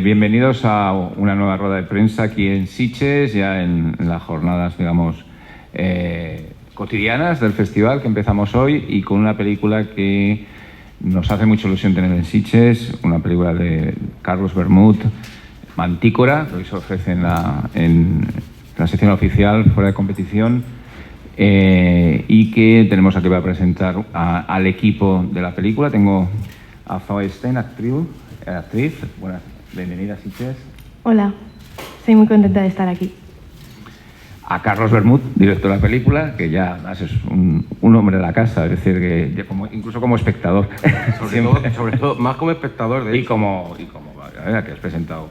Bienvenidos a una nueva rueda de prensa aquí en Sitges, ya en las jornadas, digamos, cotidianas del festival que empezamos hoy, y con una película que nos hace mucha ilusión tener en Sitges, una película de Carlos Bermud, Mantícora, que hoy se ofrece en la sección oficial, fuera de competición, y que tenemos aquí para presentar al equipo de la película. Tengo a Zoe Stein, actriz. Buenas, bienvenida a Sitges. Hola, estoy muy contenta de estar aquí. A Carlos Bermud, director de la película, que ya además es un hombre de la casa, es decir, que incluso como espectador. Sobre todo, más como espectador, de hecho. Y como que has presentado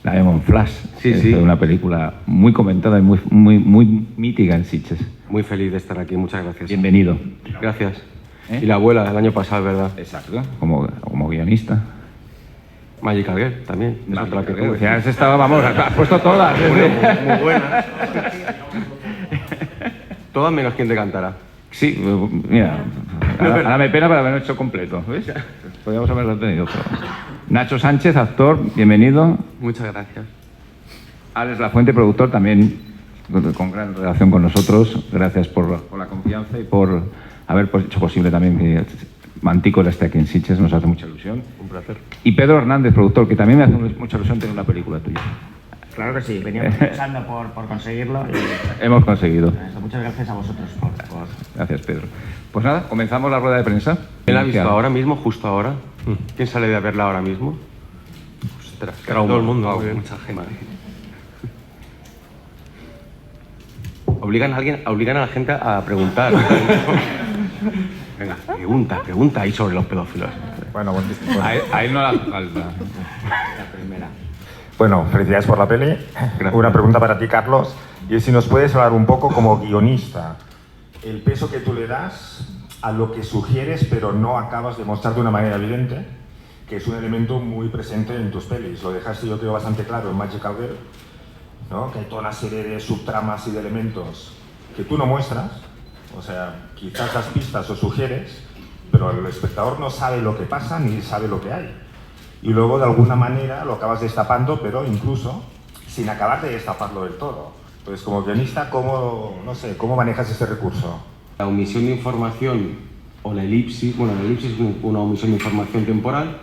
la Lemon Flash, sí. Una película muy comentada y muy mítica en Sitges. Muy feliz de estar aquí, muchas gracias. Bienvenido. Gracias. Y la abuela del año pasado, ¿verdad? Exacto, como guionista. Magical Girl también. Es otra que tuve. Ya has estado, vamos, has puesto todas. Muy buenas. Todas menos quien te cantará. Sí, mira, ahora me pena por haberlo hecho completo, ¿ves? Podríamos haberlo tenido, pero... Nacho Sánchez, actor, bienvenido. Muchas gracias. Alex Lafuente, productor, también con gran relación con nosotros. Gracias por la confianza y por haber hecho posible también que Mantícora esté aquí en Sitges, nos hace mucha ilusión. Un placer. Y Pedro Hernández, productor, que también me hace mucha ilusión tener una película tuya. Claro que sí, veníamos luchando por conseguirlo y... Hemos conseguido. Muchas gracias a vosotros por... Gracias, Pedro. Pues nada, comenzamos la rueda de prensa. ¿Quién la ha visto ahora mismo, justo ahora? ¿Quién sale de verla ahora mismo? Ostras, todo el mundo, mucha gente. Obligan a la gente a preguntar. Venga, pregunta ahí sobre los pedófilos. Bueno, A él no le hace falta. La primera. Bueno, felicidades por la peli. Gracias. Una pregunta para ti, Carlos. Y es si nos puedes hablar un poco como guionista, el peso que tú le das a lo que sugieres pero no acabas de mostrar de una manera evidente, que es un elemento muy presente en tus pelis. Lo dejaste, yo creo, bastante claro en Magical Girl, ¿no? Que hay toda una serie de subtramas y de elementos que tú no muestras, o sea, quizás das pistas o sugieres, pero el espectador no sabe lo que pasa ni sabe lo que hay. Y luego, de alguna manera, lo acabas destapando, pero incluso sin acabar de destaparlo del todo. Entonces, como guionista, ¿cómo manejas ese recurso? La omisión de información o la elipsis, bueno, la elipsis es una omisión de información temporal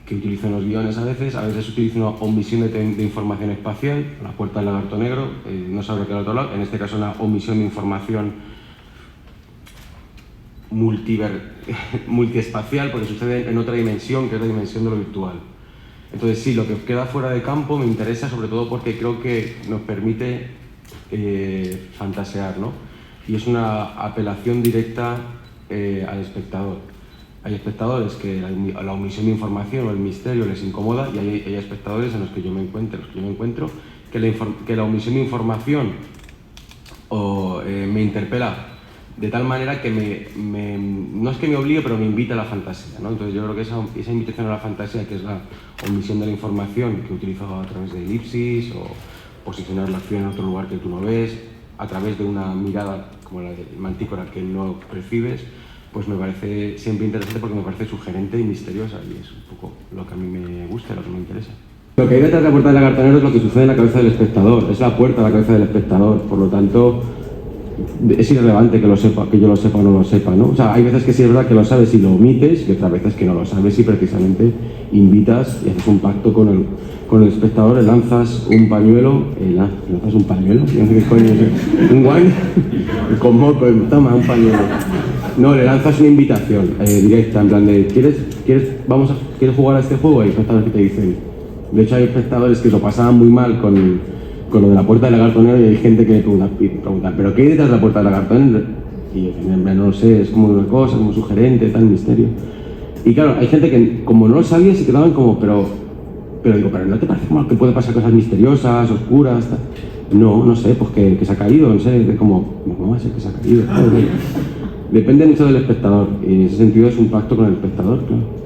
que utilizo en los guiones a veces utilizo una omisión de información espacial, la puerta del lagarto negro, no sabe lo que hay al otro lado, en este caso una omisión de información multiespacial, porque sucede en otra dimensión, que es la dimensión de lo virtual. Entonces sí, lo que queda fuera de campo me interesa sobre todo porque creo que nos permite fantasear, ¿no? Y es una apelación directa al espectador. Hay espectadores que la omisión de información o el misterio les incomoda, y hay espectadores en los que yo me encuentro que la omisión de información me interpela de tal manera que no es que me obligue, pero me invita a la fantasía, ¿no? Entonces yo creo que esa invitación a la fantasía, que es la omisión de la información que utilizo a través de elipsis o posicionar la acción en otro lugar que tú no ves, a través de una mirada como la de Mantícora que no percibes, pues me parece siempre interesante porque me parece sugerente y misteriosa, y es un poco lo que a mí me gusta, lo que me interesa. Lo que hay detrás de la puerta del lagarto negro es lo que sucede en la cabeza del espectador, es la puerta a la cabeza del espectador, por lo tanto es irrelevante que yo lo sepa o no lo sepa, ¿no? O sea, hay veces que sí es verdad que lo sabes y lo omites, y otras veces que no lo sabes y precisamente invitas y haces un pacto con el espectador, le lanzas un pañuelo, yo no sé qué coño es, un guay, con moco, toma un pañuelo. No, le lanzas una invitación directa, en plan de, ¿quieres jugar a este juego? Hay espectadores que te dicen, de hecho hay espectadores que lo pasaban muy mal con lo de la puerta del lagarto negro, y hay gente que me pregunta, ¿pero qué hay detrás de la puerta del lagarto negro? Y yo, no lo sé, es como una cosa, como sugerente, tal misterio. Y claro, hay gente que como no lo sabía se quedaban como, pero digo, ¿pero no te parece como que puede pasar cosas misteriosas, oscuras, tal? No sé, pues que se ha caído, no sé, como, ¿cómo va a ser que se ha caído? Depende mucho del espectador, y en ese sentido es un pacto con el espectador, claro.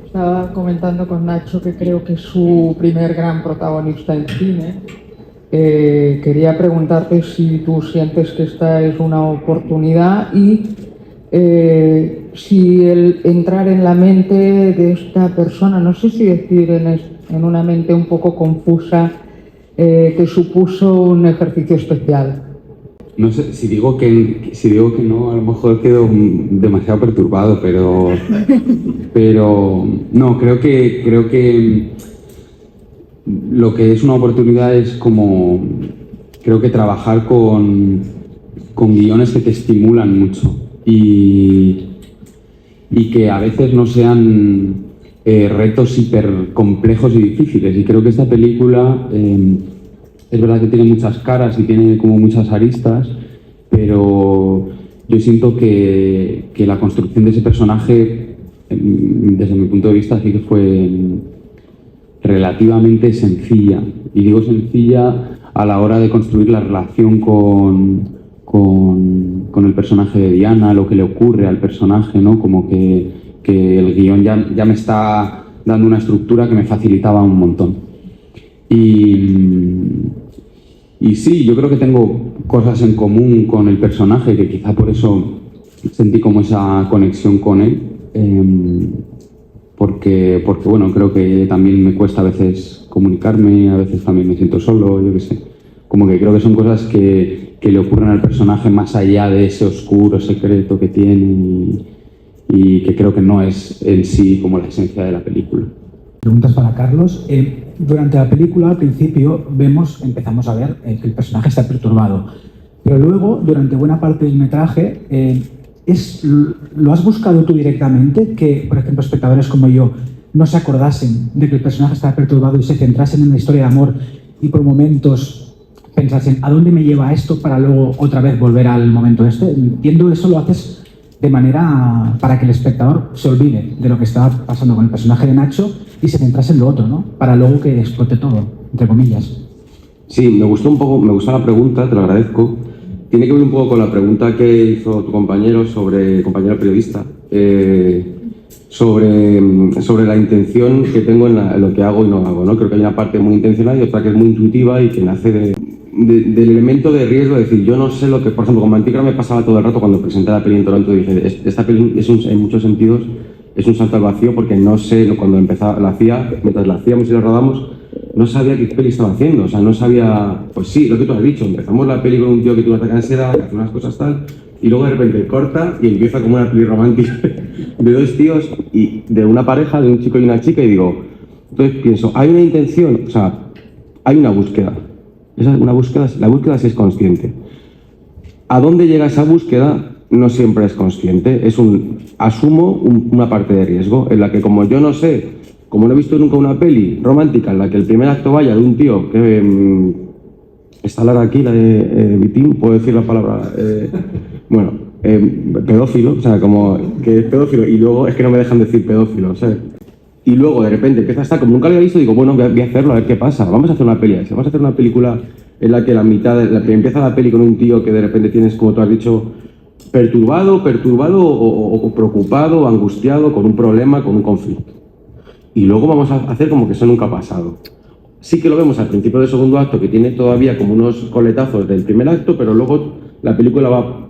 Estaba comentando con Nacho que creo que es su primer gran protagonista en cine. Quería preguntarte si tú sientes que esta es una oportunidad y si el entrar en la mente de esta persona, no sé si decir en una mente un poco confusa, te supuso un ejercicio especial. No sé, si digo que no, a lo mejor quedo demasiado perturbado, pero no, creo que lo que es una oportunidad es como, creo que trabajar con guiones que te estimulan mucho y que a veces no sean retos hiper complejos y difíciles. Y creo que esta película es verdad que tiene muchas caras y tiene como muchas aristas, pero yo siento que la construcción de ese personaje, desde mi punto de vista, sí que fue relativamente sencilla. Y digo sencilla a la hora de construir la relación con el personaje de Diana, lo que le ocurre al personaje, ¿no? Como que el guión ya me está dando una estructura que me facilitaba un montón. Y sí, yo creo que tengo cosas en común con el personaje, que quizá por eso sentí como esa conexión con él, porque bueno, creo que también me cuesta a veces comunicarme, a veces también me siento solo, yo qué sé. Como que creo que son cosas que le ocurren al personaje más allá de ese oscuro secreto que tiene y que creo que no es en sí como la esencia de la película. Preguntas para Carlos. Durante la película, al principio, empezamos a ver que el personaje está perturbado. Pero luego, durante buena parte del metraje, ¿lo has buscado tú directamente? Que, por ejemplo, espectadores como yo no se acordasen de que el personaje estaba perturbado y se centrasen en la historia de amor y por momentos pensasen, ¿a dónde me lleva esto? Para luego otra vez volver al momento este. Entiendo, eso lo haces de manera para que el espectador se olvide de lo que estaba pasando con el personaje de Nacho y se centrase en lo otro, ¿no? Para luego que explote todo, entre comillas. Sí, me gustó la pregunta, te lo agradezco. Tiene que ver un poco con la pregunta que hizo tu compañero compañero periodista, sobre la intención que tengo en lo que hago y no hago, ¿no? Creo que hay una parte muy intencional y otra que es muy intuitiva y que nace del elemento de riesgo, de decir, yo no sé lo que, por ejemplo, con Mantícora me pasaba todo el rato cuando presenté la peli en Toronto, dije, esta peli en muchos sentidos es un salto al vacío porque no sé, cuando mientras la hacíamos y la rodamos, no sabía qué peli estaba haciendo, o sea, no sabía, pues sí, lo que tú has dicho, empezamos la peli con un tío que tuvo ataque de ansiedad, que hace unas cosas tal, y luego de repente corta y empieza como una peli romántica de dos tíos y de una pareja, de un chico y una chica, y digo, entonces pienso, hay una intención, o sea, hay una búsqueda. La búsqueda sí es consciente. ¿A dónde llega esa búsqueda? No siempre es consciente. Asumo una parte de riesgo en la que, como yo no sé, como no he visto nunca una peli romántica en la que el primer acto vaya de un tío que está Lara aquí, la de Vitín, puedo decir la palabra, pedófilo, o sea, como que es pedófilo y luego es que no me dejan decir pedófilo, ¿sabes? Y luego de repente empieza a estar, como nunca lo había visto, digo, bueno, voy a hacerlo, a ver qué pasa. Vamos a hacer una peli así. Vamos a hacer una película en la que la que empieza la peli con un tío que de repente tienes, como tú has dicho, perturbado o preocupado o angustiado con un problema, con un conflicto. Y luego vamos a hacer como que eso nunca ha pasado. Sí que lo vemos al principio del segundo acto, que tiene todavía como unos coletazos del primer acto, pero luego la película va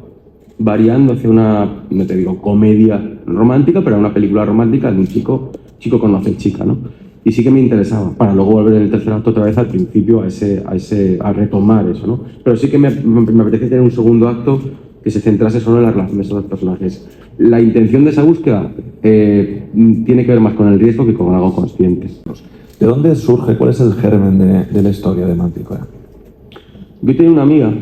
variando hacia una, no te digo comedia romántica, pero una película romántica de un chico conoce chica, ¿no? Y sí que me interesaba, para luego volver en el tercer acto otra vez al principio a retomar eso, ¿no? Pero sí que me apetece tener un segundo acto que se centrase solo en la relación de esos dos personajes. La intención de esa búsqueda tiene que ver más con el riesgo que con algo consciente. ¿De dónde surge? ¿Cuál es el germen de la historia de Mantícora? Yo tenía una amiga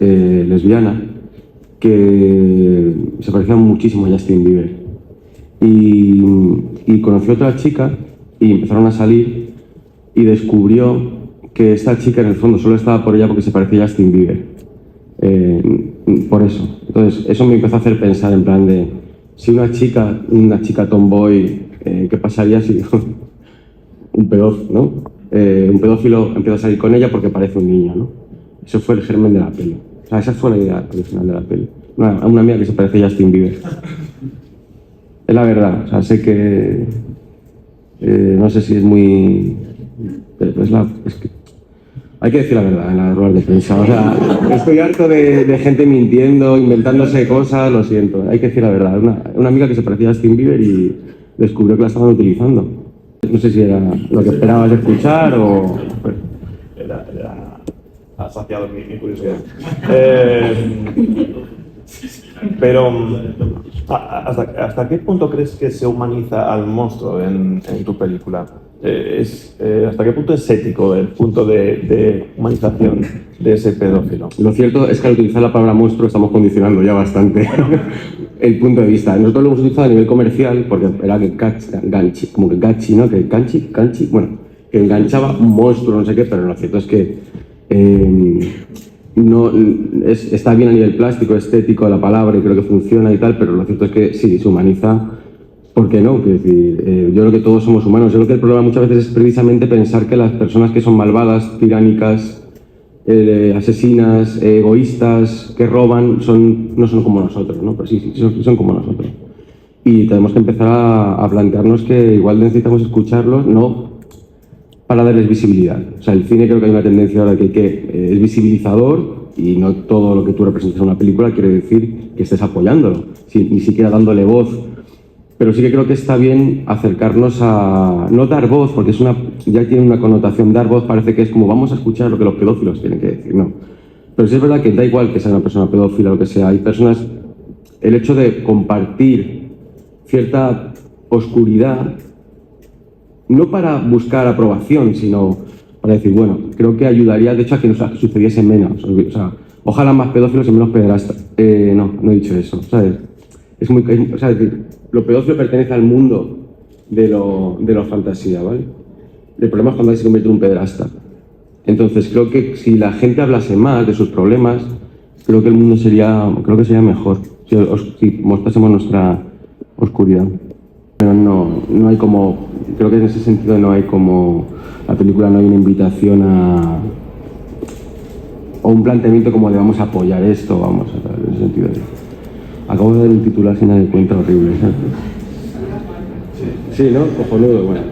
lesbiana que se parecía muchísimo a Justin Bieber y conoció a otra chica y empezaron a salir y descubrió que esta chica en el fondo solo estaba por ella porque se parecía a Justin Bieber, por eso. Entonces eso me empezó a hacer pensar en plan de si una chica tomboy, ¿qué pasaría si un pedófilo, ¿no? Un pedófilo empieza a salir con ella porque parece un niño, ¿no? Eso fue el germen de la peli. O sea, esa fue la idea original de la peli. Una amiga que se parece a Justin Bieber. Es la verdad, o sea, sé que no sé si es muy... Es que Hay que decir la verdad en las ruedas de prensa. O sea, estoy harto de gente mintiendo, inventándose cosas, lo siento. Hay que decir la verdad. Una amiga que se parecía a Justin Bieber y descubrió que la estaban utilizando. No sé si era lo que esperabas escuchar o... Ha saciado mi curiosidad. Pero, ¿hasta qué punto crees que se humaniza al monstruo en tu película? ¿Hasta qué punto es ético el punto de humanización de ese pedófilo? Lo cierto es que al utilizar la palabra monstruo estamos condicionando ya bastante el punto de vista. Nosotros lo hemos utilizado a nivel comercial porque era que ganchi, como que gachi, ¿no? Que ganchi, bueno, que enganchaba un monstruo, no sé qué, pero lo cierto es que está bien a nivel plástico, estético la palabra y creo que funciona y tal, pero lo cierto es que sí, se humaniza. ¿Por qué no? Quiero decir, yo creo que todos somos humanos. Yo creo que el problema muchas veces es precisamente pensar que las personas que son malvadas, tiránicas, asesinas, egoístas, que roban, no son como nosotros, ¿no? Pero sí, son como nosotros. Y tenemos que empezar a plantearnos que igual necesitamos escucharlos, no para darles visibilidad. O sea, el cine creo que hay una tendencia ahora que es visibilizador y no todo lo que tú representas en una película quiere decir que estés apoyándolo, ni siquiera dándole voz. Pero sí que creo que está bien acercarnos a... no dar voz, porque ya tiene una connotación. Dar voz parece que es como vamos a escuchar lo que los pedófilos tienen que decir, no. Pero sí es verdad que da igual que sea una persona pedófila o lo que sea. Hay personas... El hecho de compartir cierta oscuridad, no para buscar aprobación, sino para decir, bueno, creo que ayudaría, de hecho, a que sucediese menos. O sea, ojalá más pedófilos y menos pederastas. No he dicho eso, ¿sabes? Es muy... O sea, lo pedófilo pertenece al mundo de la fantasía, ¿vale? El problema es cuando alguien se convierte en un pederasta. Entonces, creo que si la gente hablase más de sus problemas, creo que el mundo sería mejor. Si mostrásemos nuestra oscuridad. Pero no hay como... Creo que en ese sentido no hay como... La película no hay una invitación a... o un planteamiento como de vamos a apoyar esto, vamos a... en ese sentido. Acabo de dar un titular sin darme cuenta horrible. Sí, ¿no? Cojonudo, bueno.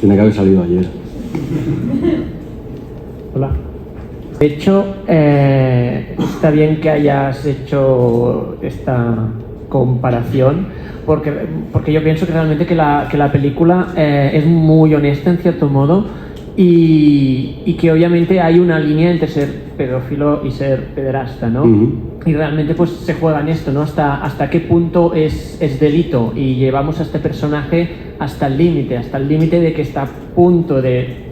Tiene que haber salido ayer. Hola. De hecho, está bien que hayas hecho esta comparación, porque yo pienso que realmente que la película es muy honesta en cierto modo y que obviamente hay una línea entre ser pedófilo y ser pederasta, ¿no? Y realmente pues se juega en esto, ¿no? Hasta qué punto es delito y llevamos a este personaje hasta el límite de que está a punto de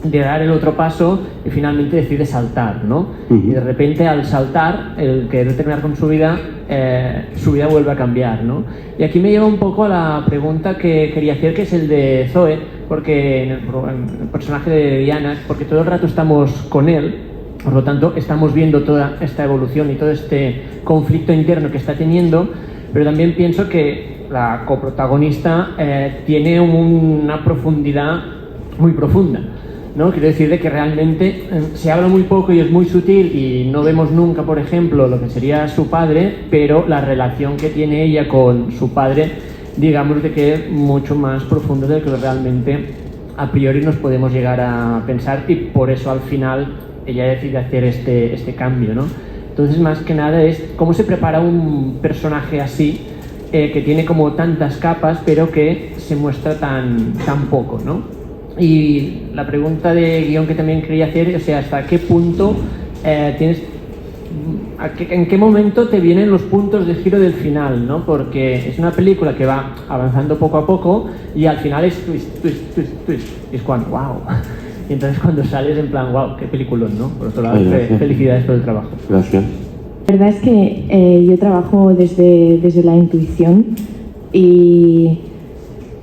dar el otro paso y finalmente decide saltar, ¿no? Y de repente al saltar, el querer terminar con su vida vuelve a cambiar, ¿no? Y aquí me lleva un poco a la pregunta que quería hacer, que es el de Zoe, porque en el personaje de Diana, porque todo el rato estamos con él, por lo tanto estamos viendo toda esta evolución y todo este conflicto interno que está teniendo, pero también pienso que la coprotagonista tiene una profundidad muy profunda, ¿no? Quiero decir de que realmente se habla muy poco y es muy sutil y no vemos nunca, por ejemplo, lo que sería su padre, pero la relación que tiene ella con su padre, digamos de que es mucho más profundo de lo que realmente a priori nos podemos llegar a pensar, y por eso al final ella decide hacer este cambio, ¿no? Entonces, más que nada es cómo se prepara un personaje así, que tiene como tantas capas, pero que se muestra tan poco, ¿no? Y la pregunta de guión que también quería hacer, o sea, ¿hasta qué punto en qué momento te vienen los puntos de giro del final, ¿no? Porque es una película que va avanzando poco a poco y al final es twist. Y es cuando, wow. Y entonces cuando sales en plan, wow, qué peliculón, ¿no? Por otro lado, felicidades por el trabajo. Gracias. La verdad es que yo trabajo desde la intuición y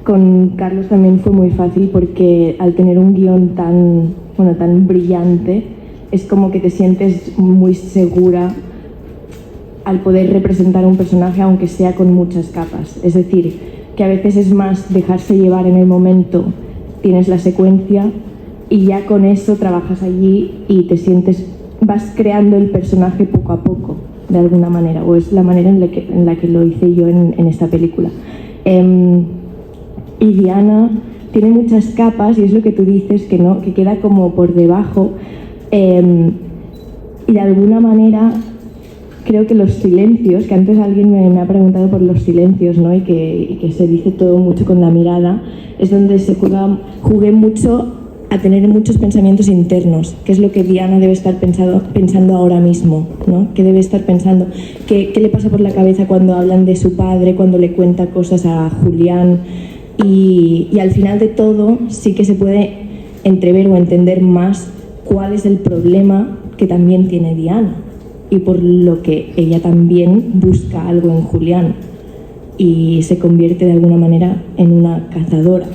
con Carlos también fue muy fácil porque al tener un guión tan brillante, es como que te sientes muy segura al poder representar un personaje aunque sea con muchas capas. Es decir, que a veces es más dejarse llevar en el momento, tienes la secuencia y ya con eso trabajas allí y te sientes, vas creando el personaje poco a poco, de alguna manera, o es la manera en la que lo hice yo en esta película. Y Diana, tiene muchas capas y es lo que tú dices, que no, que queda como por debajo. Y de alguna manera creo que los silencios, que antes alguien me ha preguntado por los silencios, ¿no? y que se dice todo mucho con la mirada, es donde jugué mucho a tener muchos pensamientos internos, que es lo que Diana debe estar pensando ahora mismo, ¿no? ¿Qué debe estar pensando? ¿Qué le pasa por la cabeza cuando hablan de su padre, cuando le cuenta cosas a Julián? Y al final de todo sí que se puede entrever o entender más cuál es el problema que también tiene Diana y por lo que ella también busca algo en Julián y se convierte de alguna manera en una cazadora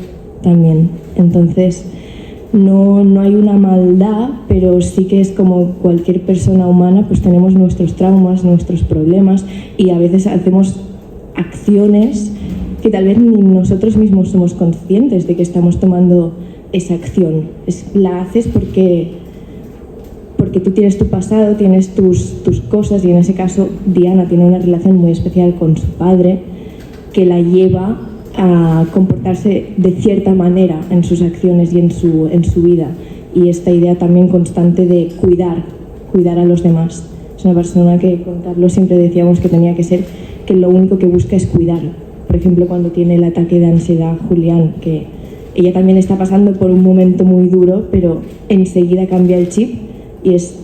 también. Entonces no hay una maldad, pero sí que es como cualquier persona humana, pues tenemos nuestros traumas, nuestros problemas y a veces hacemos acciones que tal vez ni nosotros mismos somos conscientes de que estamos tomando esa acción. La haces porque tú tienes tu pasado, tienes tus cosas, y en ese caso Diana tiene una relación muy especial con su padre que la lleva a comportarse de cierta manera en sus acciones y en su vida, y esta idea también constante de cuidar a los demás. Es una persona que con Carlos siempre decíamos que tenía que ser, que lo único que busca es cuidar. Por ejemplo, cuando tiene el ataque de ansiedad Julián, que ella también está pasando por un momento muy duro, pero enseguida cambia el chip y es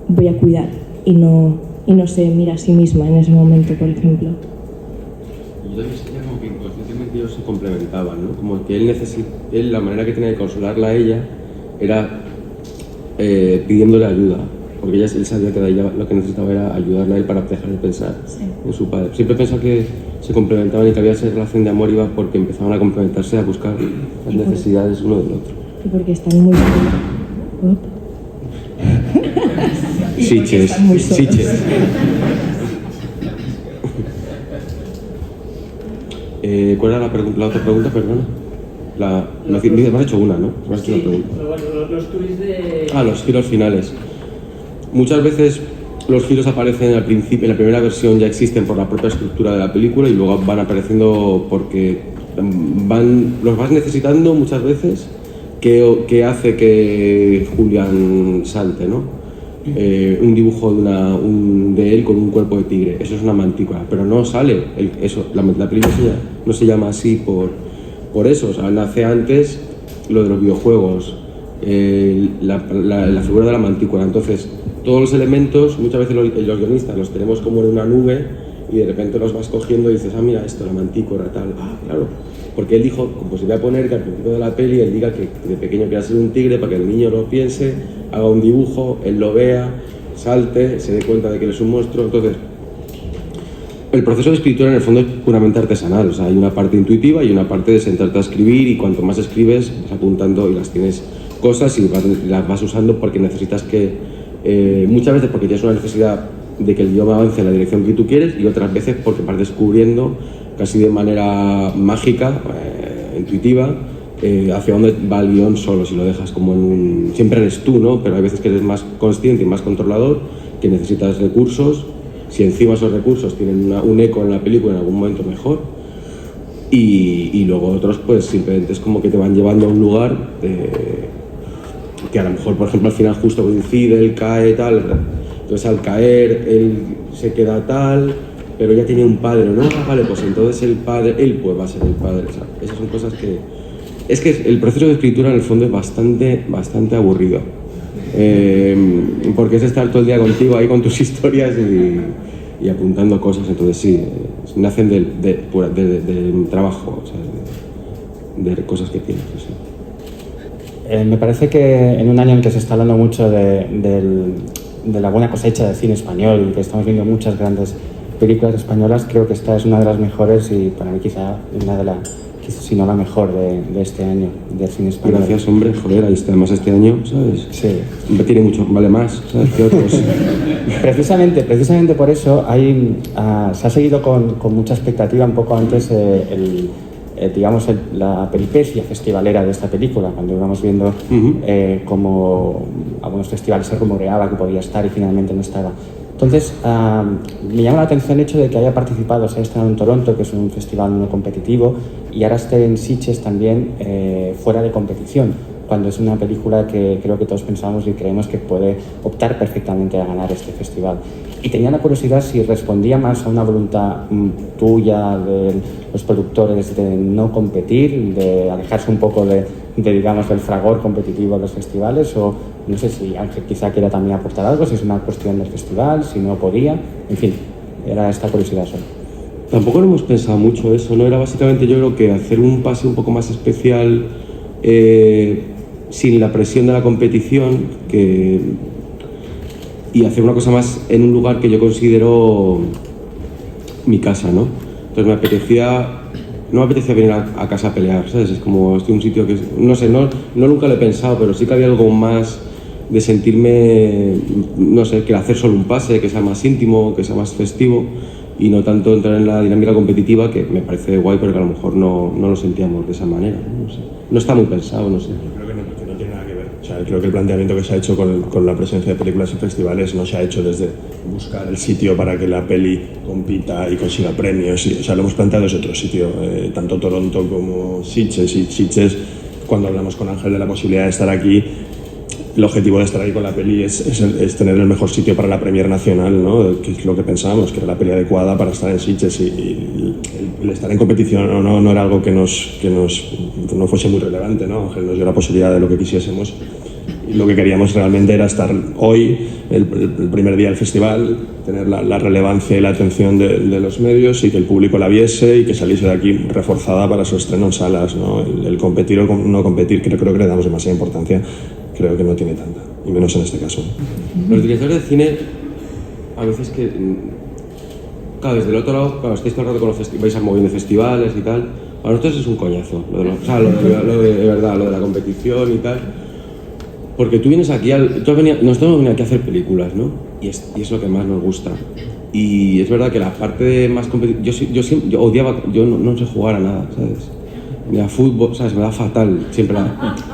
voy a cuidar, y no se mira a sí misma en ese momento, por ejemplo. Yo también sentía como que inconscientemente ellos se complementaban, ¿no? Como que él la manera que tenía de consolarla a ella era pidiéndole ayuda, porque él sabía que ella lo que necesitaba era ayudarle a él para dejar de pensar en su padre. Siempre pensaba que se complementaban y que había esa relación de amor iba porque empezaban a complementarse, a buscar las necesidades uno del otro. Y porque están muy... Siches. ¿Cuál era la otra pregunta? Perdona. Me has hecho una, ¿no? Me has hecho una pregunta. Los twists de... Los giros finales. Muchas veces los giros aparecen al principio, en la primera versión ya existen por la propia estructura de la película y luego van apareciendo porque los vas necesitando muchas veces, que hace que Julián salte, ¿no? Un dibujo de él con un cuerpo de tigre, eso es una mantícora, pero no sale la película no se llama así por eso, o sea, nace antes lo de los videojuegos, la figura de la mantícora. Entonces todos los elementos muchas veces los guionistas los tenemos como en una nube y de repente los vas cogiendo y dices, mira esto, la mantícora, tal, claro, porque él dijo, pues voy a poner que al principio de la peli él diga que de pequeño quería ser un tigre para que el niño lo piense, haga un dibujo, él lo vea, salte, se dé cuenta de que él es un monstruo. Entonces, el proceso de escritura en el fondo es puramente artesanal, o sea, hay una parte intuitiva y una parte de sentarte a escribir, y cuanto más escribes vas apuntando y las tienes cosas y las vas usando porque necesitas que, muchas veces porque tienes una necesidad de que el guión avance en la dirección que tú quieres, y otras veces porque vas descubriendo casi de manera mágica, intuitiva, hacia dónde va el guión solo, si lo dejas como siempre eres tú, ¿no? Pero hay veces que eres más consciente y más controlador, que necesitas recursos, si encima esos recursos tienen un eco en la película en algún momento mejor, y luego otros pues simplemente es como que te van llevando a un lugar que a lo mejor, por ejemplo, al final justo coincide, él cae tal, entonces al caer él se queda tal, pero ya tiene un padre, ¿no? Vale, pues entonces el padre, él pues va a ser el padre, o sea, esas son cosas que... Es que el proceso de escritura en el fondo es bastante aburrido, porque es estar todo el día contigo ahí con tus historias y apuntando cosas, entonces sí, nacen del trabajo, o sea, de cosas que tienes. Sí. Me parece que en un año en el que se está hablando mucho de la buena cosecha del cine español y que estamos viendo muchas grandes películas españolas, creo que esta es una de las mejores y para mí quizá una de las, si no la mejor de este año del cine español. Gracias, hombre, joder, ahí está, además este año, ¿sabes? Sí. Tiene mucho, vale más, ¿sabes? Que otros. Precisamente por eso se ha seguido con mucha expectativa un poco antes la peripecia festivalera de esta película, cuando íbamos viendo cómo algunos festivales se rumoreaba que podía estar y finalmente no estaba. Entonces, me llama la atención el hecho de que haya participado, se ha estado en Toronto, que es un festival no competitivo, y ahora esté en Sitges también fuera de competición, cuando es una película que creo que todos pensamos y creemos que puede optar perfectamente a ganar este festival. Y tenía la curiosidad si respondía más a una voluntad tuya, de los productores, de no competir, de alejarse un poco digamos, del fragor competitivo de los festivales, o no sé si Ángel quizá quiera también aportar algo, si es una cuestión del festival, si no podía, en fin, era esta curiosidad solo. Tampoco lo hemos pensado mucho eso, ¿no? Era básicamente, yo creo que hacer un pase un poco más especial sin la presión de la competición, y hacer una cosa más en un lugar que yo considero mi casa, ¿no? Entonces no me apetecía venir a casa a pelear, ¿sabes? Es como, estoy en un sitio que, no sé, no nunca lo he pensado, pero sí que había algo más de sentirme, no sé, que hacer solo un pase, que sea más íntimo, que sea más festivo, y no tanto entrar en la dinámica competitiva, que me parece guay, pero que a lo mejor no lo sentíamos de esa manera, no sé. No está muy pensado, no sé. Yo creo que no tiene nada que ver. O sea, creo que el planteamiento que se ha hecho con la presencia de películas en festivales no se ha hecho desde buscar el sitio para que la peli compita y consiga premios. O sea, lo hemos planteado desde otro sitio, tanto Toronto como Sitges. Y Sitges, cuando hablamos con Ángel de la posibilidad de estar aquí, el objetivo de estar ahí con la peli es tener el mejor sitio para la premier nacional, ¿no? Que es lo que pensábamos, que era la peli adecuada para estar en Sitges, y el estar en competición o no era algo que no fuese muy relevante, ¿no? Ángel nos dio la posibilidad de lo que quisiésemos, y lo que queríamos realmente era estar hoy, el primer día del festival, tener la relevancia y la atención de los medios, y que el público la viese y que saliese de aquí reforzada para su estreno en salas, ¿no? El competir o no competir, creo que le damos demasiada importancia. Creo que no tiene tanta, y menos en este caso. Los directores de cine, a veces que, claro, desde el otro lado, cuando estáis todo el rato con los vais a mover de festivales y tal, para nosotros es un coñazo, lo de verdad, lo de la competición y tal, porque tú vienes aquí, nosotros hemos venido aquí a hacer películas, ¿no? Y es lo que más nos gusta. Y es verdad que la parte más competitiva, yo odiaba, yo no sé jugar a nada, ¿sabes? Ni a fútbol, ¿sabes? Me da fatal, siempre.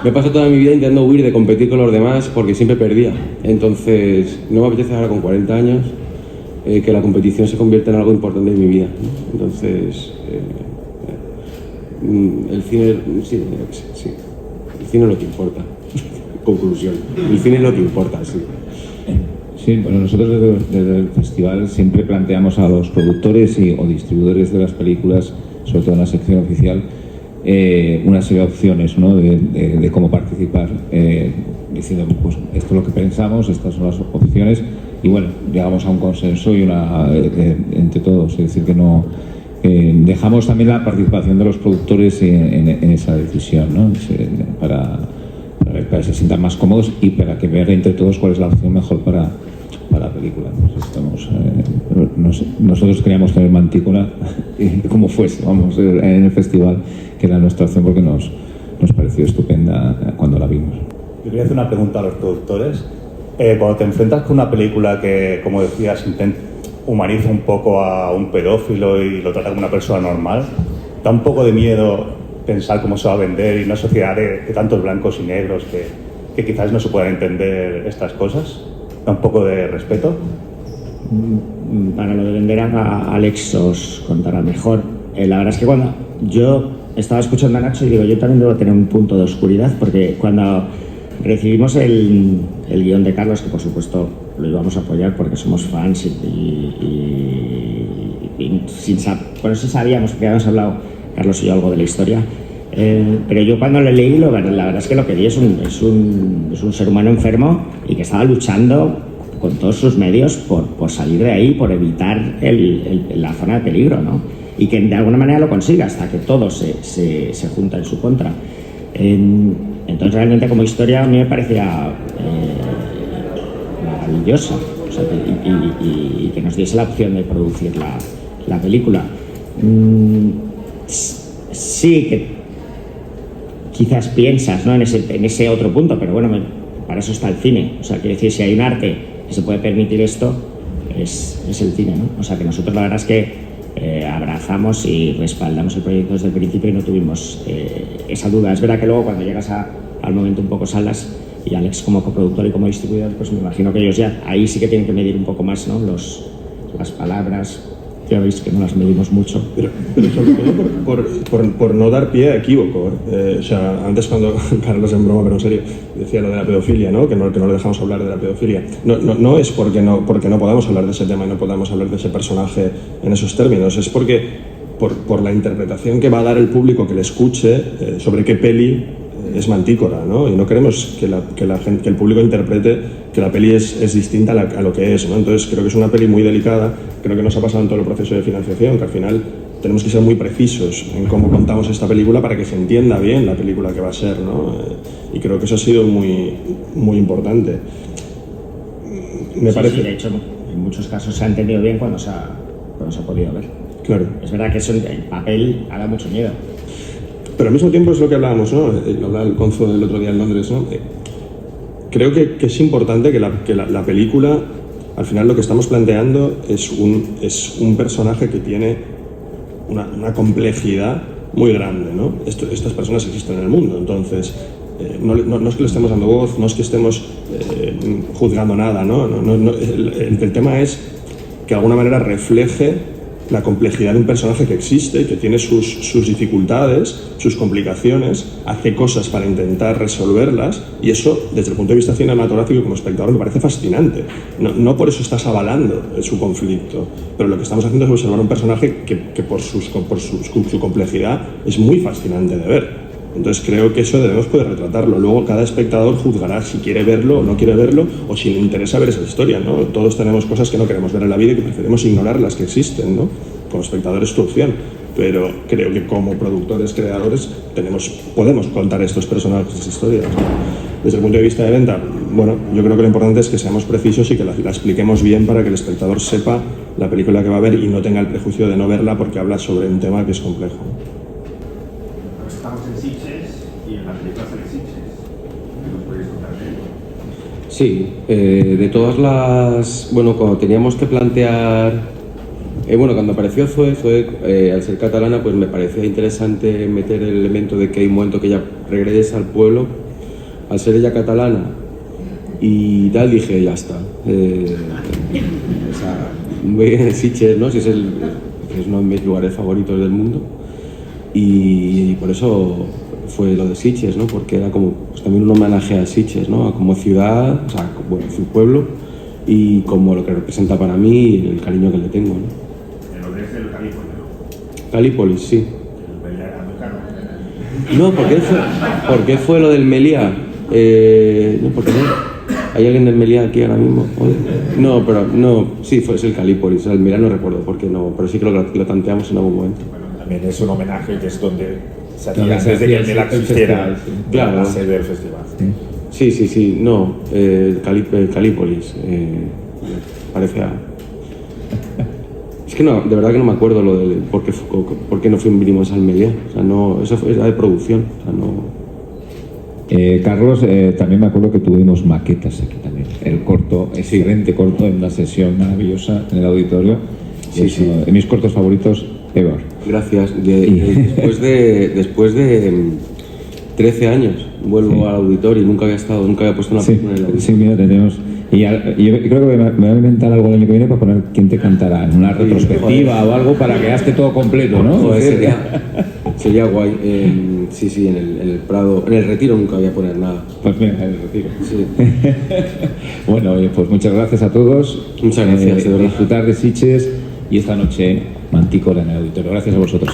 Me paso toda mi vida intentando huir de competir con los demás porque siempre perdía. Entonces, no me apetece ahora con 40 años que la competición se convierta en algo importante en mi vida, ¿no? Entonces, el cine, sí. El cine es lo que importa. Conclusión. El cine es lo que importa, sí. Sí, bueno, nosotros desde el festival siempre planteamos a los productores o distribuidores de las películas, sobre todo en la sección oficial, una serie de opciones, ¿no? de cómo participar, diciendo, pues esto es lo que pensamos, estas son las opciones, y bueno, llegamos a un consenso y entre todos, es decir, que no dejamos también la participación de los productores en esa decisión, ¿no? para que se sientan más cómodos y para que vean entre todos cuál es la opción mejor para la película. Nosotros queríamos tener Mantícora como fuese, vamos, en el festival, que era nuestra opción, porque nos pareció estupenda cuando la vimos. Yo quería hacer una pregunta a los productores. Cuando te enfrentas con una película que, como decías, humaniza un poco a un pedófilo y lo trata como una persona normal, ¿da un poco de miedo pensar cómo se va a vender y una sociedad de tantos blancos y negros que quizás no se puedan entender estas cosas? ¿Da un poco de respeto? Para lo de vender, a Alex os contará mejor. La verdad es que cuando yo estaba escuchando a Nacho y digo, yo también debo tener un punto de oscuridad, porque cuando recibimos el guión de Carlos, que por supuesto lo íbamos a apoyar porque somos fans y por eso sabíamos, porque habíamos hablado Carlos y yo algo de la historia, pero yo cuando lo leí, la verdad es que lo que vi es un ser humano enfermo y que estaba luchando con todos sus medios por salir de ahí, por evitar la zona de peligro, ¿no? Y que de alguna manera lo consiga hasta que todo se junta en su contra. Entonces realmente como historia a mí me parecía maravillosa, o sea, y que nos diese la opción de producir la película. Sí que quizás piensas, ¿no? en ese otro punto, pero bueno, para eso está el cine. O sea, quiero decir, si hay un arte que se puede permitir esto, es el cine, ¿no? O sea, que nosotros la verdad es que abrazamos y respaldamos el proyecto desde el principio y no tuvimos esa duda. Es verdad que luego cuando llegas al momento un poco Salas y Alex como coproductor y como distribuidor, pues me imagino que ellos ya ahí sí que tienen que medir un poco más, ¿no? las palabras ya veis que no las medimos mucho. Pero sobre todo por no dar pie a equívoco. O sea, antes cuando Carlos, en broma pero en serio, decía lo de la pedofilia, ¿no? Que no le dejamos hablar de la pedofilia. No es porque no podamos hablar de ese tema y no podamos hablar de ese personaje en esos términos, es porque por la interpretación que va a dar el público que le escuche sobre qué peli es Mantícora, ¿no? Y no queremos que el público interprete que la peli es distinta a lo que es, ¿no? Entonces creo que es una peli muy delicada, creo que nos ha pasado en todo el proceso de financiación, que al final tenemos que ser muy precisos en cómo contamos esta película para que se entienda bien la película que va a ser, ¿no? Y creo que eso ha sido muy, muy importante. Me parece... Sí, de hecho, en muchos casos se ha entendido bien cuando se ha podido ver. Claro. Es verdad que eso en papel ha dado mucho miedo. Pero al mismo tiempo es lo que hablábamos, ¿no? Lo hablaba el Conzo el otro día en Londres, ¿no? Creo que es importante que la película, al final lo que estamos planteando es un personaje que tiene una complejidad muy grande, ¿no? Estas personas existen en el mundo, entonces no es que le estemos dando voz, no es que estemos juzgando nada, ¿no? El tema es que de alguna manera refleje la complejidad de un personaje que existe, que tiene sus dificultades, sus complicaciones, hace cosas para intentar resolverlas, y eso, desde el punto de vista cinematográfico como espectador, me parece fascinante. No por eso estás avalando su conflicto, pero lo que estamos haciendo es observar un personaje que por su complejidad es muy fascinante de ver. Entonces creo que eso debemos poder retratarlo. Luego cada espectador juzgará si quiere verlo o no quiere verlo, o si le interesa ver esa historia, ¿no? Todos tenemos cosas que no queremos ver en la vida y que preferimos ignorar las que existen, ¿no? Como espectador es tu opción, pero creo que como productores, creadores, podemos contar estos personajes, estas historias, ¿no? Desde el punto de vista de venta, bueno, yo creo que lo importante es que seamos precisos y que la expliquemos bien para que el espectador sepa la película que va a ver y no tenga el prejuicio de no verla porque habla sobre un tema que es complejo. Estamos en Sitges y en la película sale Sitges. ¿Qué nos podéis contar de ello? Sí, de todas las... Bueno, cuando teníamos que plantear... cuando apareció Zoe, al ser catalana, pues me parecía interesante meter el elemento de que hay un momento que ella regresa al pueblo. Al ser ella catalana y tal, dije, ya está. Muy bien en Sitges, ¿no? Si es uno de mis lugares favoritos del mundo. Y por eso fue lo de Sitges, ¿no? Porque era como pues, también un homenaje a Sitges, ¿no? Como ciudad, o sea, bueno, su pueblo, y como lo que representa para mí y el cariño que le tengo, ¿no? En lo que es el Calípolis, ¿no? Calípolis, sí. El Meliá era muy caro. No, ¿por qué fue lo del Meliá? No, ¿por qué no? ¿Hay alguien del Meliá aquí ahora mismo? No, pero no, sí, es el Calípolis, el Meliá no recuerdo por qué no, pero sí que lo tanteamos en algún momento. También es un homenaje que es donde se hacía antes de que el Meliá existiera, claro, la sede del festival. Sí, no, Calípolis, parece a... Es que no, de verdad que no me acuerdo lo de por qué no vinimos al Meliá, o sea, no, eso era de producción, o sea, no... Carlos, también me acuerdo que tuvimos maquetas aquí también, el corto, excelente corto, en una sesión maravillosa en el auditorio, de mis cortos favoritos ever. Gracias. Después de 13 años vuelvo al auditorio y nunca había puesto una película en el auditorio. Sí, mira, tenemos... Y yo creo que me voy a inventar algo el año que viene para poner quién te cantará, en una retrospectiva o algo para que esté todo completo, ¿no? Joder, sería guay. Sí, en el Prado, en el Retiro nunca voy a poner nada. Pues mira, en el Retiro. Sí. Bueno, pues muchas gracias a todos. Muchas gracias, de verdad. Disfrutar de Sitges y esta noche Mantícora en el auditorio. Gracias a vosotros.